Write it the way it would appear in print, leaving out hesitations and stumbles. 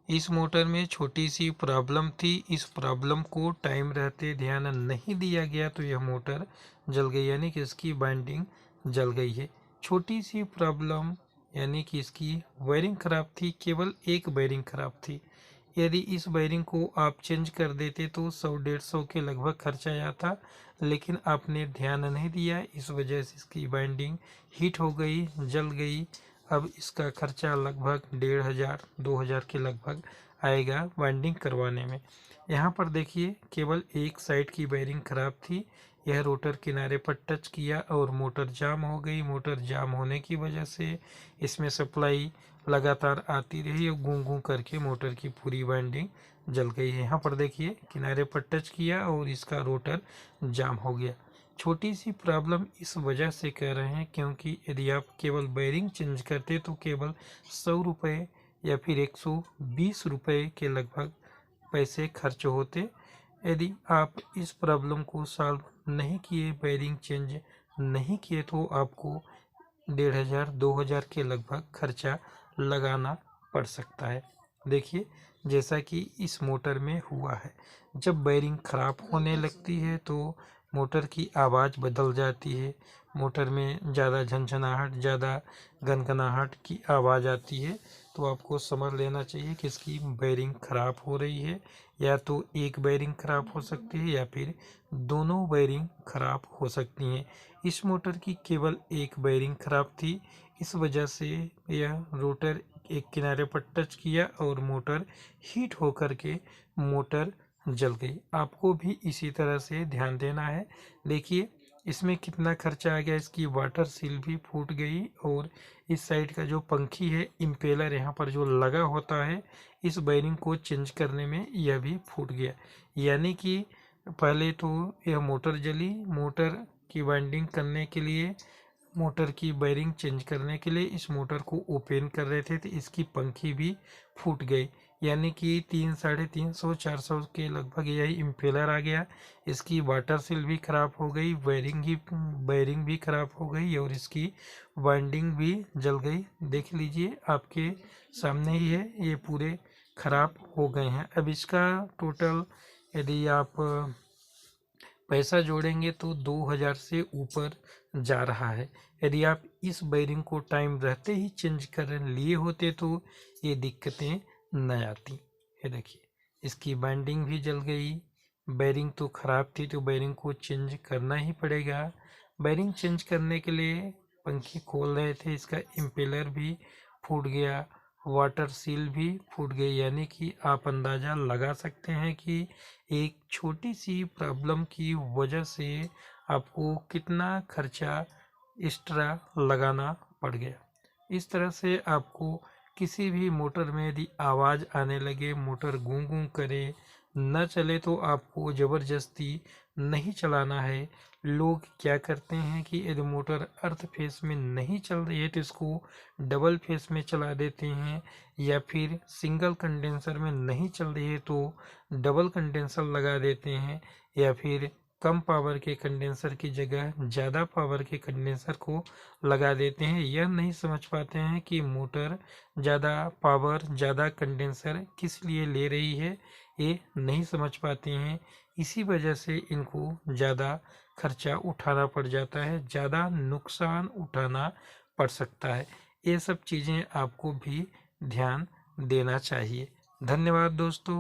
इस मोटर में छोटी सी प्रॉब्लम थी। इस प्रॉब्लम को टाइम रहते ध्यान नहीं दिया गया तो यह मोटर जल गई, यानी कि इसकी बाइंडिंग जल गई है। छोटी सी प्रॉब्लम यानी कि इसकी वायरिंग खराब थी, केवल एक वायरिंग खराब थी। यदि इस वायरिंग को आप चेंज कर देते तो 100-150 के लगभग खर्चा आया था, लेकिन आपने ध्यान नहीं दिया, इस वजह से इसकी बाइंडिंग हीट हो गई, जल गई। अब इसका खर्चा लगभग 1500-2000 के लगभग आएगा बाइंडिंग करवाने में। यहाँ पर देखिए केवल एक साइड की बेयरिंग खराब थी। यह रोटर किनारे पर टच किया और मोटर जाम हो गई। मोटर जाम होने की वजह से इसमें सप्लाई लगातार आती रही और गूं गूं करके मोटर की पूरी वाइंडिंग जल गई है। यहाँ पर देखिए किनारे पर टच किया और इसका रोटर जाम हो गया। छोटी सी प्रॉब्लम इस वजह से कह रहे हैं क्योंकि यदि आप केवल बेयरिंग चेंज करते तो केवल 100 रुपये या फिर 120 रुपये के लगभग पैसे खर्च होते। यदि आप इस प्रॉब्लम को सॉल्व नहीं किए, बेयरिंग चेंज नहीं किए, तो आपको 1500-2000 के लगभग खर्चा लगाना पड़ सकता है। देखिए जैसा कि इस मोटर में हुआ है, जब बेयरिंग खराब होने लगती है तो मोटर की आवाज़ बदल जाती है। मोटर में ज़्यादा झनझनाहट, ज़्यादा गनगनाहट की आवाज़ आती है। तो आपको समझ लेना चाहिए कि इसकी बेयरिंग खराब हो रही है। या तो एक बेयरिंग खराब हो सकती है या फिर दोनों बेयरिंग खराब हो सकती हैं। इस मोटर की केवल एक बेयरिंग खराब थी, इस वजह से यह रोटर एक किनारे पर टच किया और मोटर हीट होकर के मोटर जल गई। आपको भी इसी तरह से ध्यान देना है। देखिए इसमें कितना खर्चा आ गया। इसकी वाटर सील भी फूट गई और इस साइड का जो पंखी है, इम्पेलर यहाँ पर जो लगा होता है इस बेयरिंग को चेंज करने में, यह भी फूट गया। यानी कि पहले तो यह मोटर जली। मोटर की वाइंडिंग करने के लिए, मोटर की बेयरिंग चेंज करने के लिए इस मोटर को ओपन कर रहे थे तो इसकी पंखी भी फूट गई। यानी कि 300-350-400 के लगभग यही इम्पेलर आ गया। इसकी वाटर सील भी खराब हो गई, बेयरिंग भी खराब हो गई और इसकी वाइंडिंग भी जल गई। देख लीजिए आपके सामने ही है, ये पूरे खराब हो गए हैं। अब इसका टोटल यदि आप पैसा जोड़ेंगे तो 2000 से ऊपर जा रहा है। यदि आप इस बेयरिंग को टाइम रहते ही चेंज कर लिए होते तो ये दिक्कतें न आती। ये देखिए इसकी बाइंडिंग भी जल गई। बेयरिंग तो ख़राब थी तो बेयरिंग को चेंज करना ही पड़ेगा। बेयरिंग चेंज करने के लिए पंखी खोल रहे थे, इसका इम्पेलर भी फूट गया, वाटर सील भी फूट गई। यानी कि आप अंदाज़ा लगा सकते हैं कि एक छोटी सी प्रॉब्लम की वजह से आपको कितना खर्चा एक्स्ट्रा लगाना पड़ गया। इस तरह से आपको किसी भी मोटर में यदि आवाज़ आने लगे, मोटर गूं गूं करे, न चले, तो आपको ज़बरदस्ती नहीं चलाना है। लोग क्या करते हैं कि यदि मोटर अर्थ फेस में नहीं चल रही है तो इसको डबल फेस में चला देते हैं, या फिर सिंगल कंडेंसर में नहीं चल रही है तो डबल कंडेंसर लगा देते हैं, या फिर कम पावर के कंडेंसर की जगह ज़्यादा पावर के कंडेंसर को लगा देते हैं। यह नहीं समझ पाते हैं कि मोटर ज़्यादा पावर, ज़्यादा कंडेंसर किस लिए ले रही है, ये नहीं समझ पाते हैं। इसी वजह से इनको ज़्यादा खर्चा उठाना पड़ जाता है, ज़्यादा नुकसान उठाना पड़ सकता है। ये सब चीज़ें आपको भी ध्यान देना चाहिए। धन्यवाद दोस्तों।